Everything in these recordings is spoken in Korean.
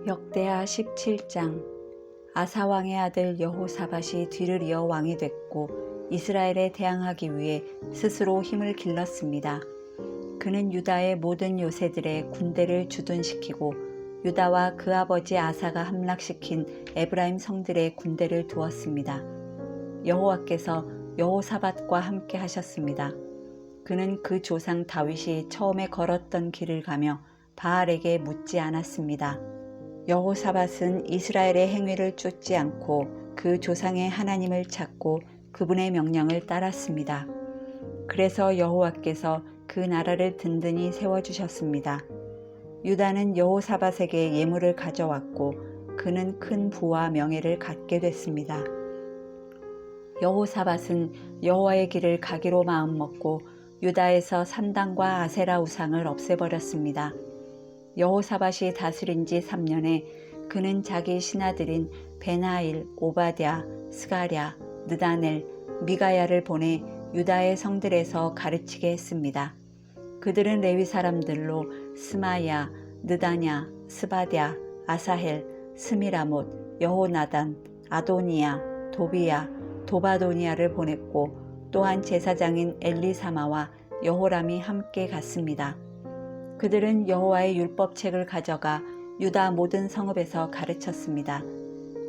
역대하 17장. 아사 왕의 아들 여호사밧이 뒤를 이어 왕이 됐고 이스라엘에 대항하기 위해 스스로 힘을 길렀습니다. 그는 유다의 모든 요새들의 군대를 주둔시키고 유다와 그 아버지 아사가 함락시킨 에브라임 성들의 군대를 두었습니다. 여호와께서 여호사밧과 함께 하셨습니다. 그는 그 조상 다윗이 처음에 걸었던 길을 가며 바알에게 묻지 않았습니다. 여호사밧은 이스라엘의 행위를 쫓지 않고 그 조상의 하나님을 찾고 그분의 명령을 따랐습니다. 그래서 여호와께서 그 나라를 든든히 세워주셨습니다. 유다는 여호사밧에게 예물을 가져왔고 그는 큰 부와 명예를 갖게 됐습니다. 여호사밧은 여호와의 길을 가기로 마음먹고 유다에서 산당과 아세라 우상을 없애버렸습니다. 여호사밧이 다스린 지 3년에 그는 자기 신하들인 베나일, 오바댜, 스가랴, 느다넬, 미가야를 보내 유다의 성들에서 가르치게 했습니다. 그들은 레위 사람들로 스마야, 느다냐, 스바랴, 아사헬, 스미라못, 여호나단, 아도니야, 도비야, 도바도니아를 보냈고 또한 제사장인 엘리사마와 여호람이 함께 갔습니다. 그들은 여호와의 율법책을 가져가 유다 모든 성읍에서 가르쳤습니다.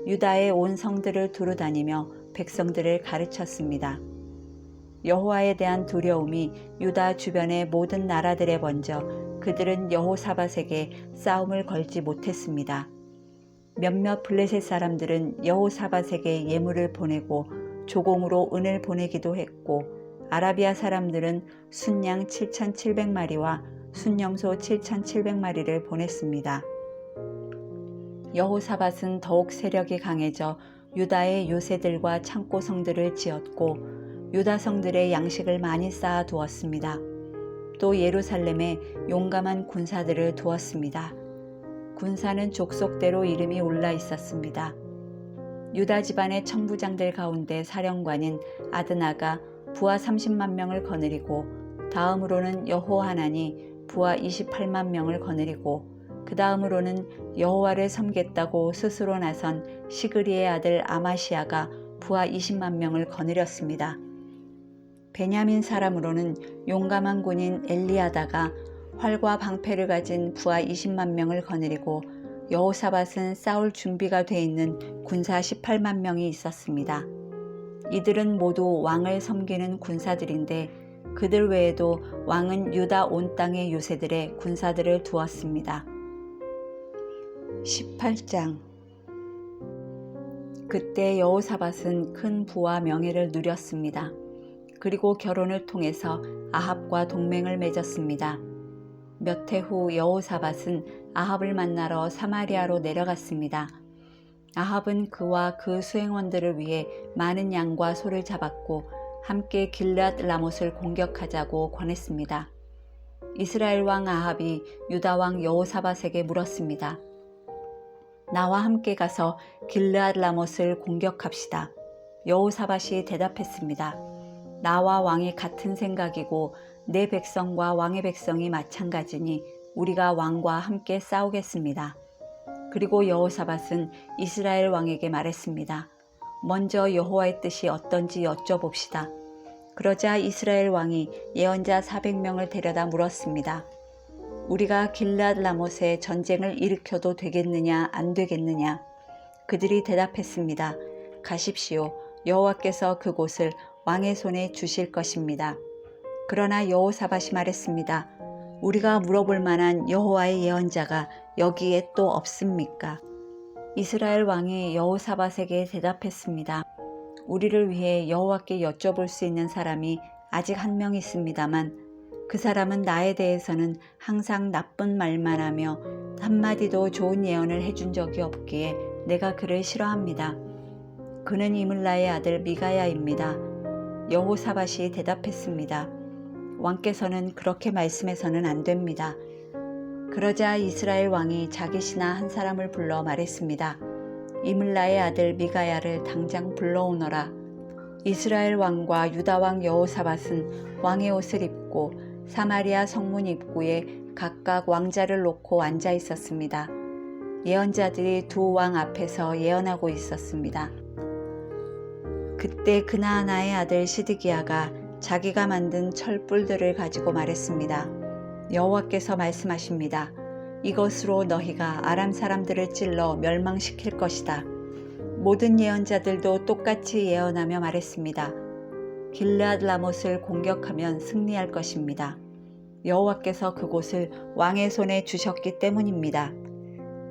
유다의 온 성들을 두루다니며 백성들을 가르쳤습니다. 여호와에 대한 두려움이 유다 주변의 모든 나라들에 번져 그들은 여호사밧에게 싸움을 걸지 못했습니다. 몇몇 블레셋 사람들은 여호사밧에게 예물을 보내고 조공으로 은을 보내기도 했고 아라비아 사람들은 순양 7,700마리와 순염소 7,700마리를 보냈습니다. 여호사밧은 더욱 세력이 강해져 유다의 요새들과 창고성들을 지었고 유다 성들의 양식을 많이 쌓아두었습니다. 또 예루살렘에 용감한 군사들을 두었습니다. 군사는 족속대로 이름이 올라 있었습니다. 유다 집안의 천부장들 가운데 사령관인 아드나가 부하 30만 명을 거느리고 다음으로는 여호하나니 부하 28만 명을 거느리고 그 다음으로는 여호와를 섬겼다고 스스로 나선 시그리의 아들 아마시아가 부하 20만 명을 거느렸습니다. 베냐민 사람으로는 용감한 군인 엘리아다가 활과 방패를 가진 부하 20만 명을 거느리고 여호사밧은 싸울 준비가 돼 있는 군사 18만 명이 있었습니다. 이들은 모두 왕을 섬기는 군사들인데 그들 외에도 왕은 유다 온 땅의 요새들의 군사들을 두었습니다. 18장. 그때 여호사밧은 큰 부와 명예를 누렸습니다. 그리고 결혼을 통해서 아합과 동맹을 맺었습니다. 몇 해 후 여호사밧은 아합을 만나러 사마리아로 내려갔습니다. 아합은 그와 그 수행원들을 위해 많은 양과 소를 잡았고 함께 길앗 라못을 공격하자고 권했습니다. 이스라엘 왕 아합이 유다 왕 여호사밧에게 물었습니다. 나와 함께 가서 길앗 라못을 공격합시다. 여호사밧이 대답했습니다. 나와 왕이 같은 생각이고 내 백성과 왕의 백성이 마찬가지니 우리가 왕과 함께 싸우겠습니다. 그리고 여호사밧은 이스라엘 왕에게 말했습니다. 먼저 여호와의 뜻이 어떤지 여쭤봅시다. 그러자 이스라엘 왕이 예언자 400명을 데려다 물었습니다. 우리가 길앗 라못에 전쟁을 일으켜도 되겠느냐 안 되겠느냐. 그들이 대답했습니다. 가십시오. 여호와께서 그곳을 왕의 손에 주실 것입니다. 그러나 여호사밧이 말했습니다. 우리가 물어볼 만한 여호와의 예언자가 여기에 또 없습니까? 이스라엘 왕이 여호사밧에게 대답했습니다. 우리를 위해 여호와께 여쭤볼 수 있는 사람이 아직 한 명 있습니다만 그 사람은 나에 대해서는 항상 나쁜 말만 하며 한마디도 좋은 예언을 해준 적이 없기에 내가 그를 싫어합니다. 그는 이물라의 아들 미가야입니다. 여호사밧이 대답했습니다. 왕께서는 그렇게 말씀해서는 안 됩니다. 그러자 이스라엘 왕이 자기 신하 한 사람을 불러 말했습니다. 이물라의 아들 미가야를 당장 불러오너라. 이스라엘 왕과 유다 왕 여호사밧은 왕의 옷을 입고 사마리아 성문 입구에 각각 왕자를 놓고 앉아 있었습니다. 예언자들이 두 왕 앞에서 예언하고 있었습니다. 그때 그나아나의 아들 시드기야가 자기가 만든 철뿔들을 가지고 말했습니다. 여호와께서 말씀하십니다. 이것으로 너희가 아람 사람들을 찔러 멸망시킬 것이다. 모든 예언자들도 똑같이 예언하며 말했습니다. 길르앗 라못을 공격하면 승리할 것입니다. 여호와께서 그곳을 왕의 손에 주셨기 때문입니다.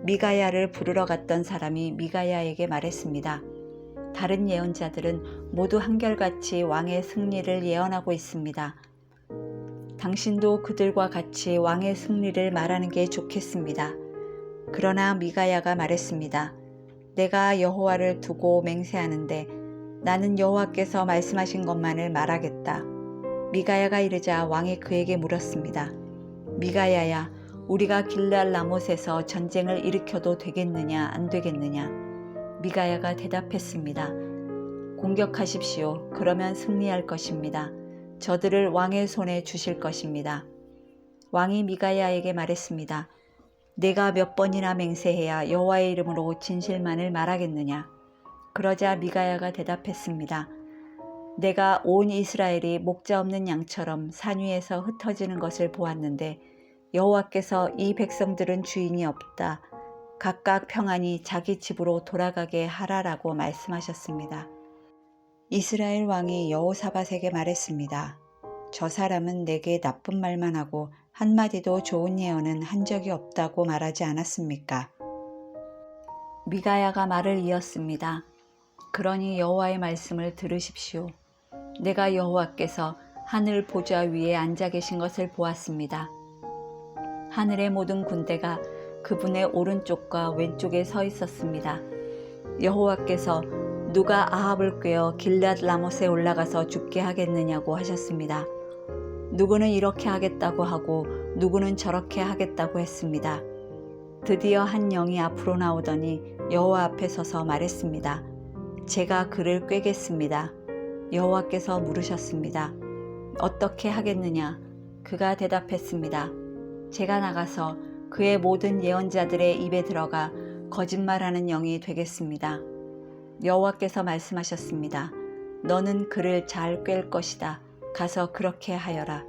미가야를 부르러 갔던 사람이 미가야에게 말했습니다. 다른 예언자들은 모두 한결같이 왕의 승리를 예언하고 있습니다. 당신도 그들과 같이 왕의 승리를 말하는 게 좋겠습니다. 그러나 미가야가 말했습니다. 내가 여호와를 두고 맹세하는데 나는 여호와께서 말씀하신 것만을 말하겠다. 미가야가 이르자 왕이 그에게 물었습니다. 미가야야, 우리가 길르앗 라못에서 전쟁을 일으켜도 되겠느냐 안 되겠느냐? 미가야가 대답했습니다. 공격하십시오. 그러면 승리할 것입니다. 저들을 왕의 손에 주실 것입니다. 왕이 미가야에게 말했습니다. 내가 몇 번이나 맹세해야 여호와의 이름으로 진실만을 말하겠느냐? 그러자 미가야가 대답했습니다. 내가 온 이스라엘이 목자 없는 양처럼 산 위에서 흩어지는 것을 보았는데 여호와께서 이 백성들은 주인이 없다. 각각 평안히 자기 집으로 돌아가게 하라라고 말씀하셨습니다. 이스라엘 왕이 여호사밧에게 말했습니다. 저 사람은 내게 나쁜 말만 하고 한마디도 좋은 예언은 한 적이 없다고 말하지 않았습니까? 미가야가 말을 이었습니다. 그러니 여호와의 말씀을 들으십시오. 내가 여호와께서 하늘 보좌 위에 앉아 계신 것을 보았습니다. 하늘의 모든 군대가 그분의 오른쪽과 왼쪽에 서 있었습니다. 여호와께서 누가 아합을 꾀어 길르앗 라못에 올라가서 죽게 하겠느냐고 하셨습니다. 누구는 이렇게 하겠다고 하고 누구는 저렇게 하겠다고 했습니다. 드디어 한 영이 앞으로 나오더니 여호와 앞에 서서 말했습니다. 제가 그를 꾀겠습니다. 여호와께서 물으셨습니다. 어떻게 하겠느냐? 그가 대답했습니다. 제가 나가서 그의 모든 예언자들의 입에 들어가 거짓말하는 영이 되겠습니다. 여호와께서 말씀하셨습니다. 너는 그를 잘 꿰을 것이다. 가서 그렇게 하여라.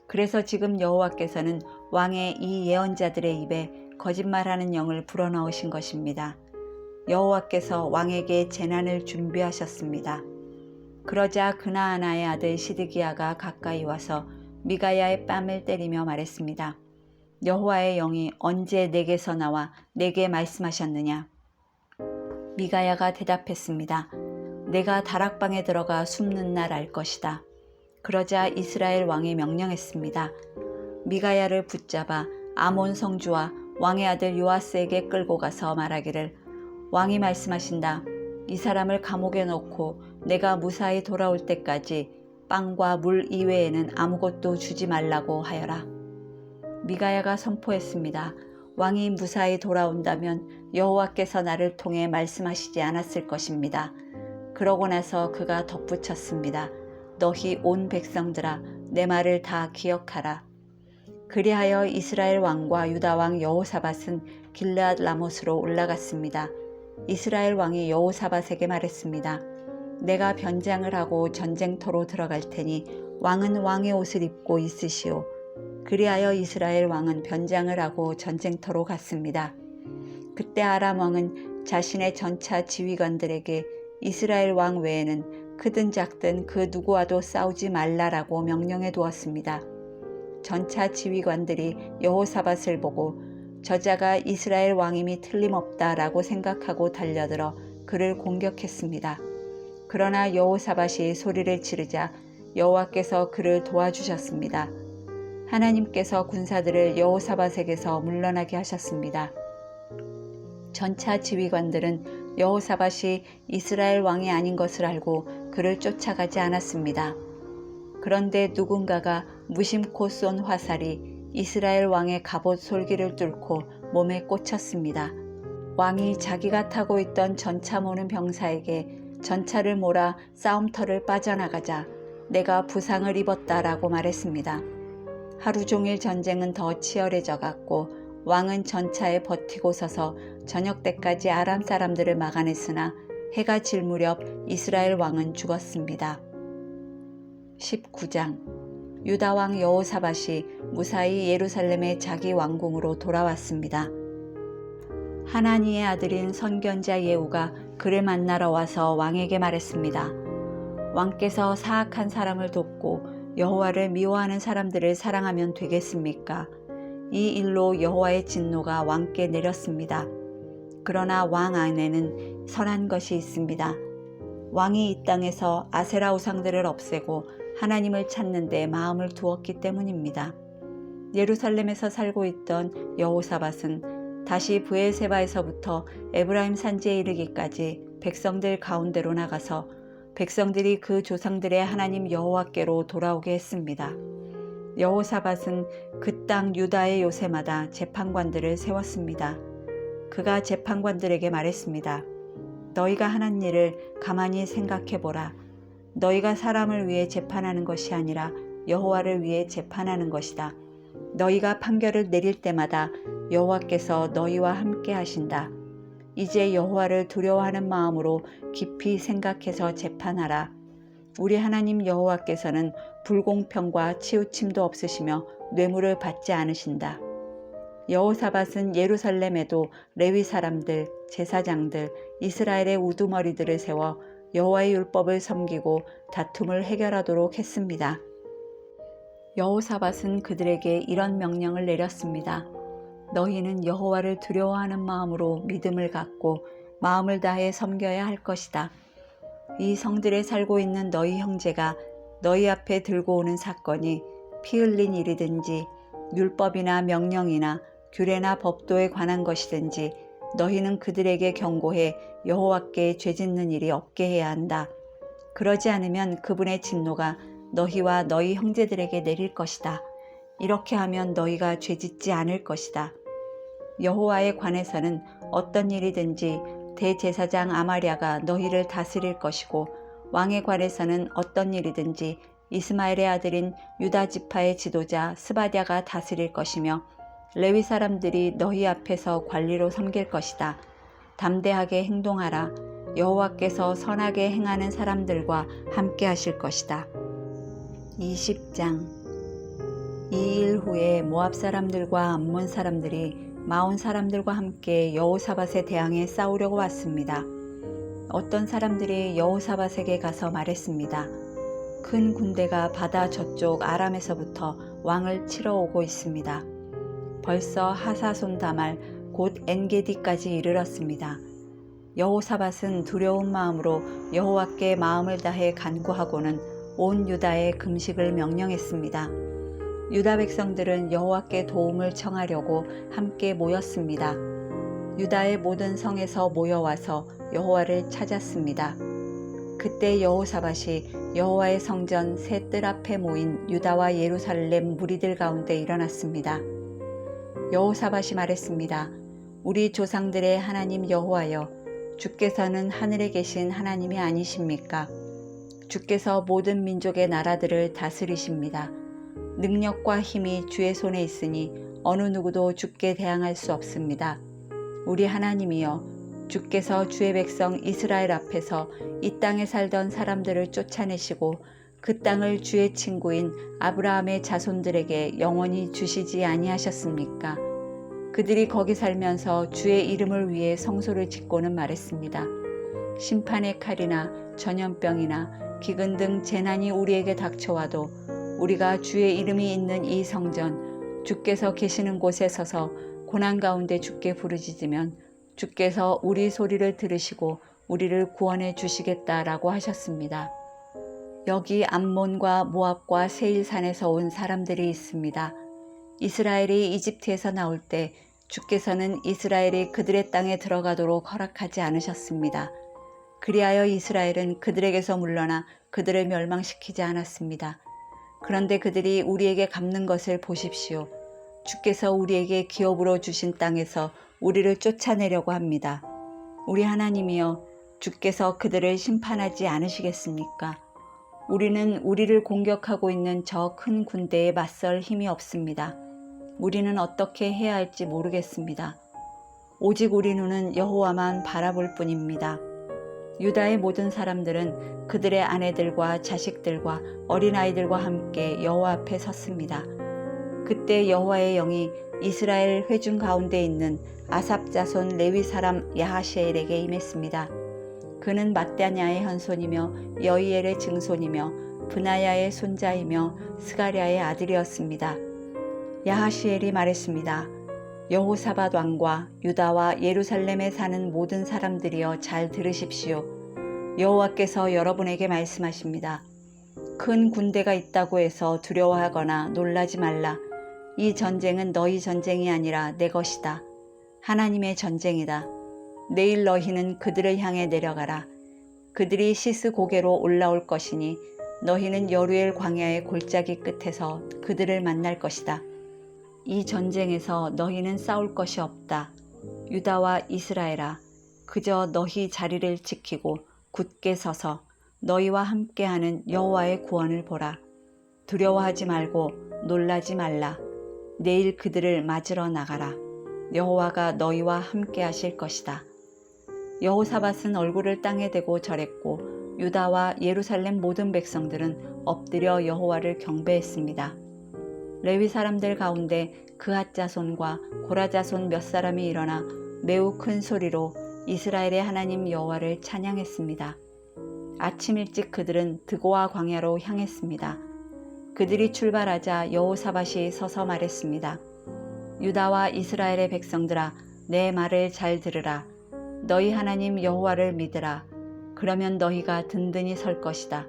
그래서 지금 여호와께서는 왕의 이 예언자들의 입에 거짓말하는 영을 불어넣으신 것입니다. 여호와께서 왕에게 재난을 준비하셨습니다. 그러자 그나아나의 아들 시드기야가 가까이 와서 미가야의 뺨을 때리며 말했습니다. 여호와의 영이 언제 내게서 나와 내게 말씀하셨느냐? 미가야가 대답했습니다. 내가 다락방에 들어가 숨는 날 알 것이다. 그러자 이스라엘 왕이 명령했습니다. 미가야를 붙잡아 아몬 성주와 왕의 아들 요아스에게 끌고 가서 말하기를 왕이 말씀하신다. 이 사람을 감옥에 넣고 내가 무사히 돌아올 때까지 빵과 물 이외에는 아무것도 주지 말라고 하여라. 미가야가 선포했습니다. 왕이 무사히 돌아온다면 여호와께서 나를 통해 말씀하시지 않았을 것입니다. 그러고 나서 그가 덧붙였습니다. 너희 온 백성들아 내 말을 다 기억하라. 그리하여 이스라엘 왕과 유다 왕 여호사밧은 길르앗 라못으로 올라갔습니다. 이스라엘 왕이 여호사밧에게 말했습니다. 내가 변장을 하고 전쟁터로 들어갈 테니 왕은 왕의 옷을 입고 있으시오. 그리하여 이스라엘 왕은 변장을 하고 전쟁터로 갔습니다. 그때 아람 왕은 자신의 전차 지휘관들에게 이스라엘 왕 외에는 크든 작든 그 누구와도 싸우지 말라라고 명령해 두었습니다. 전차 지휘관들이 여호사밧을 보고 저자가 이스라엘 왕임이 틀림없다라고 생각하고 달려들어 그를 공격했습니다. 그러나 여호사밧이 소리를 지르자 여호와께서 그를 도와주셨습니다. 하나님께서 군사들을 여호사밧에게서 물러나게 하셨습니다. 전차 지휘관들은 여호사밧이 이스라엘 왕이 아닌 것을 알고 그를 쫓아가지 않았습니다. 그런데 누군가가 무심코 쏜 화살이 이스라엘 왕의 갑옷 솔기를 뚫고 몸에 꽂혔습니다. 왕이 자기가 타고 있던 전차 모는 병사에게 전차를 몰아 싸움터를 빠져나가자 내가 부상을 입었다라고 말했습니다. 하루 종일 전쟁은 더 치열해져 갔고 왕은 전차에 버티고 서서 저녁 때까지 아람 사람들을 막아냈으나 해가 질 무렵 이스라엘 왕은 죽었습니다. 19장 유다 왕 여호사밧이 무사히 예루살렘의 자기 왕궁으로 돌아왔습니다. 하나니의 아들인 선견자 예후가 그를 만나러 와서 왕에게 말했습니다. 왕께서 사악한 사람을 돕고 여호와를 미워하는 사람들을 사랑하면 되겠습니까? 이 일로 여호와의 진노가 왕께 내렸습니다. 그러나 왕 안에는 선한 것이 있습니다. 왕이 이 땅에서 아세라 우상들을 없애고 하나님을 찾는 데 마음을 두었기 때문입니다. 예루살렘에서 살고 있던 여호사밧은 다시 브엘세바에서부터 에브라임 산지에 이르기까지 백성들 가운데로 나가서 백성들이 그 조상들의 하나님 여호와께로 돌아오게 했습니다. 여호사밧은 그 땅 유다의 요새마다 재판관들을 세웠습니다. 그가 재판관들에게 말했습니다. 너희가 하는 일을 가만히 생각해보라. 너희가 사람을 위해 재판하는 것이 아니라 여호와를 위해 재판하는 것이다. 너희가 판결을 내릴 때마다 여호와께서 너희와 함께 하신다. 이제 여호와를 두려워하는 마음으로 깊이 생각해서 재판하라. 우리 하나님 여호와께서는 불공평과 치우침도 없으시며 뇌물을 받지 않으신다. 여호사밧은 예루살렘에도 레위 사람들, 제사장들, 이스라엘의 우두머리들을 세워 여호와의 율법을 섬기고 다툼을 해결하도록 했습니다. 여호사밧은 그들에게 이런 명령을 내렸습니다. 너희는 여호와를 두려워하는 마음으로 믿음을 갖고 마음을 다해 섬겨야 할 것이다. 이 성들에 살고 있는 너희 형제가 너희 앞에 들고 오는 사건이 피 흘린 일이든지 율법이나 명령이나 규례나 법도에 관한 것이든지 너희는 그들에게 경고해 여호와께 죄짓는 일이 없게 해야 한다. 그러지 않으면 그분의 진노가 너희와 너희 형제들에게 내릴 것이다. 이렇게 하면 너희가 죄짓지 않을 것이다. 여호와에 관해서는 어떤 일이든지 대제사장 아마랴가 너희를 다스릴 것이고 왕에 관해서는 어떤 일이든지 이스마엘의 아들인 유다 지파의 지도자 스바랴가 다스릴 것이며 레위 사람들이 너희 앞에서 관리로 섬길 것이다. 담대하게 행동하라. 여호와께서 선하게 행하는 사람들과 함께 하실 것이다. 20장 이 일 후에 모압 사람들과 암몬 사람들이 마온 사람들과 함께 여호사밧에 대항해 싸우려고 왔습니다. 어떤 사람들이 여호사밧에게 가서 말했습니다. 큰 군대가 바다 저쪽 아람에서부터 왕을 치러 오고 있습니다. 벌써 하사손 다말 곧 엔게디까지 이르렀습니다. 여호사밧은 두려운 마음으로 여호와께 마음을 다해 간구하고는 온 유다에 금식을 명령했습니다. 유다 백성들은 여호와께 도움을 청하려고 함께 모였습니다. 유다의 모든 성에서 모여와서 여호와를 찾았습니다. 그때 여호사밧이 여호와의 성전 새 뜰 앞에 모인 유다와 예루살렘 무리들 가운데 일어났습니다. 여호사밧이 말했습니다. 우리 조상들의 하나님 여호와여, 주께서는 하늘에 계신 하나님이 아니십니까? 주께서 모든 민족의 나라들을 다스리십니다. 능력과 힘이 주의 손에 있으니 어느 누구도 주께 대항할 수 없습니다. 우리 하나님이여, 주께서 주의 백성 이스라엘 앞에서 이 땅에 살던 사람들을 쫓아내시고 그 땅을 주의 친구인 아브라함의 자손들에게 영원히 주시지 아니하셨습니까? 그들이 거기 살면서 주의 이름을 위해 성소를 짓고는 말했습니다. 심판의 칼이나 전염병이나 기근 등 재난이 우리에게 닥쳐와도 우리가 주의 이름이 있는 이 성전, 주께서 계시는 곳에 서서 고난 가운데 주께 부르짖으면 주께서 우리 소리를 들으시고 우리를 구원해 주시겠다라고 하셨습니다. 여기 암몬과 모압과 세일산에서 온 사람들이 있습니다. 이스라엘이 이집트에서 나올 때 주께서는 이스라엘이 그들의 땅에 들어가도록 허락하지 않으셨습니다. 그리하여 이스라엘은 그들에게서 물러나 그들을 멸망시키지 않았습니다. 그런데 그들이 우리에게 갚는 것을 보십시오. 주께서 우리에게 기업으로 주신 땅에서 우리를 쫓아내려고 합니다. 우리 하나님이여, 주께서 그들을 심판하지 않으시겠습니까? 우리는 우리를 공격하고 있는 저 큰 군대에 맞설 힘이 없습니다. 우리는 어떻게 해야 할지 모르겠습니다. 오직 우리 눈은 여호와만 바라볼 뿐입니다. 유다의 모든 사람들은 그들의 아내들과 자식들과 어린아이들과 함께 여호와 앞에 섰습니다. 그때 여호와의 영이 이스라엘 회중 가운데 있는 아삽 자손 레위 사람 야하시엘에게 임했습니다. 그는 mat단야의 현손이며 여이엘의 증손이며 브나야의 손자이며 스가랴의 아들이었습니다. 야하시엘이 말했습니다. 여호사밧 왕과 유다와 예루살렘에 사는 모든 사람들이여 잘 들으십시오. 여호와께서 여러분에게 말씀하십니다. 큰 군대가 있다고 해서 두려워하거나 놀라지 말라. 이 전쟁은 너희 전쟁이 아니라 내 것이다. 하나님의 전쟁이다. 내일 너희는 그들을 향해 내려가라. 그들이 시스 고개로 올라올 것이니 너희는 여루엘 광야의 골짜기 끝에서 그들을 만날 것이다. 이 전쟁에서 너희는 싸울 것이 없다. 유다와 이스라엘아, 그저 너희 자리를 지키고 굳게 서서 너희와 함께하는 여호와의 구원을 보라. 두려워하지 말고 놀라지 말라. 내일 그들을 맞으러 나가라. 여호와가 너희와 함께하실 것이다. 여호사밧은 얼굴을 땅에 대고 절했고 유다와 예루살렘 모든 백성들은 엎드려 여호와를 경배했습니다. 레위 사람들 가운데 그핫 자손과 고라 자손 몇 사람이 일어나 매우 큰 소리로 이스라엘의 하나님 여호와를 찬양했습니다. 아침 일찍 그들은 드고아 광야로 향했습니다. 그들이 출발하자 여호사밧이 서서 말했습니다. 유다와 이스라엘의 백성들아, 내 말을 잘 들으라. 너희 하나님 여호와를 믿으라. 그러면 너희가 든든히 설 것이다.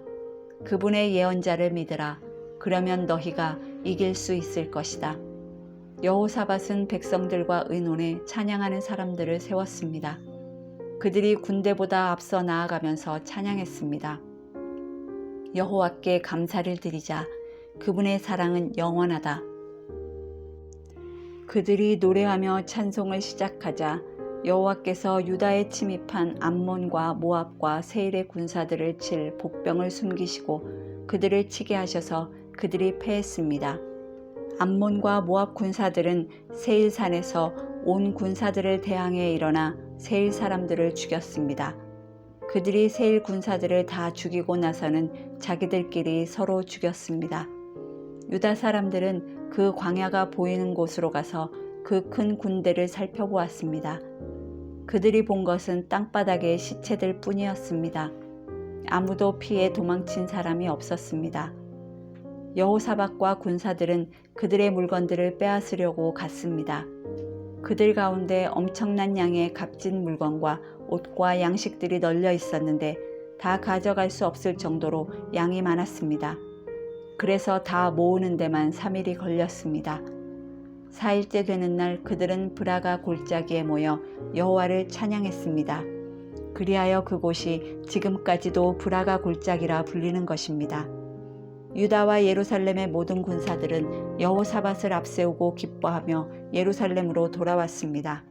그분의 예언자를 믿으라. 그러면 너희가 이길 수 있을 것이다. 여호사밧은 백성들과 의논해 찬양하는 사람들을 세웠습니다. 그들이 군대보다 앞서 나아가면서 찬양했습니다. 여호와께 감사를 드리자. 그분의 사랑은 영원하다. 그들이 노래하며 찬송을 시작하자 여호와께서 유다에 침입한 암몬과 모압과 세일의 군사들을 칠 복병을 숨기시고 그들을 치게 하셔서 그들이 패했습니다. 암몬과 모압 군사들은 세일산에서 온 군사들을 대항해 일어나 세일 사람들을 죽였습니다. 그들이 세일 군사들을 다 죽이고 나서는 자기들끼리 서로 죽였습니다. 유다 사람들은 그 광야가 보이는 곳으로 가서 그 큰 군대를 살펴보았습니다. 그들이 본 것은 땅바닥의 시체들 뿐이었습니다. 아무도 피해 도망친 사람이 없었습니다. 여호사밧과 군사들은 그들의 물건들을 빼앗으려고 갔습니다. 그들 가운데 엄청난 양의 값진 물건과 옷과 양식들이 널려 있었는데 다 가져갈 수 없을 정도로 양이 많았습니다. 그래서 다 모으는 데만 3일이 걸렸습니다. 4일째 되는 날 그들은 브라가 골짜기에 모여 여호와를 찬양했습니다. 그리하여 그곳이 지금까지도 브라가 골짜기라 불리는 것입니다. 유다와 예루살렘의 모든 군사들은 여호사밧을 앞세우고 기뻐하며 예루살렘으로 돌아왔습니다.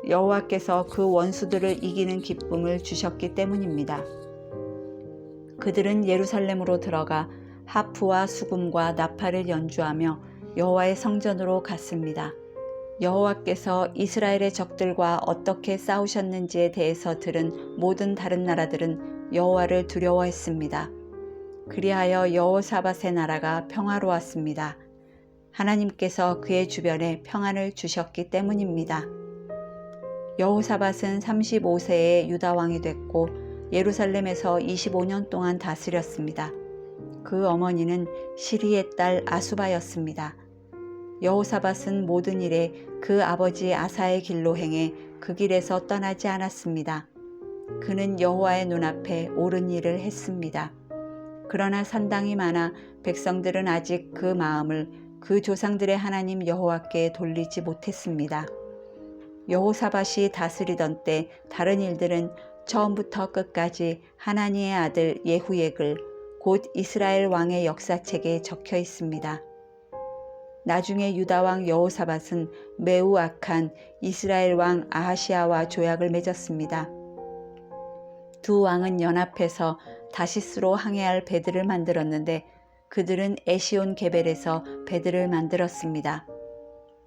여호와께서 그 원수들을 이기는 기쁨을 주셨기 때문입니다. 그들은 예루살렘으로 들어가 하프와 수금과 나팔을 연주하며 여호와의 성전으로 갔습니다. 여호와께서 이스라엘의 적들과 어떻게 싸우셨는지에 대해서 들은 모든 다른 나라들은 여호와를 두려워했습니다. 그리하여 여호사밧의 나라가 평화로웠습니다. 하나님께서 그의 주변에 평안을 주셨기 때문입니다. 여호사밧은 35세에 유다 왕이 됐고 예루살렘에서 25년 동안 다스렸습니다. 그 어머니는 시리의 딸 아수바였습니다. 여호사밧은 모든 일에 그 아버지 아사의 길로 행해 그 길에서 떠나지 않았습니다. 그는 여호와의 눈앞에 옳은 일을 했습니다. 그러나 산당이 많아 백성들은 아직 그 마음을 그 조상들의 하나님 여호와께 돌리지 못했습니다. 여호사밧이 다스리던 때 다른 일들은 처음부터 끝까지 하나니의 아들 예후의 글 곧 이스라엘 왕의 역사책에 적혀 있습니다. 나중에 유다 왕 여호사밧은 매우 악한 이스라엘 왕 아하시아와 조약을 맺었습니다. 두 왕은 연합해서 다시스로 항해할 배들을 만들었는데 그들은 에시온 게벨에서 배들을 만들었습니다.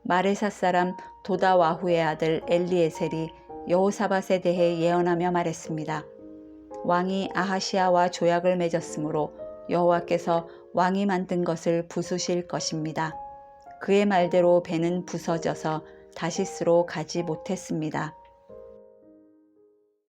마레사 사람 도다와후의 아들 엘리에셀이 여호사밧에 대해 예언하며 말했습니다. 왕이 아하시아와 조약을 맺었으므로 여호와께서 왕이 만든 것을 부수실 것입니다. 그의 말대로 배는 부서져서 다시스로 가지 못했습니다.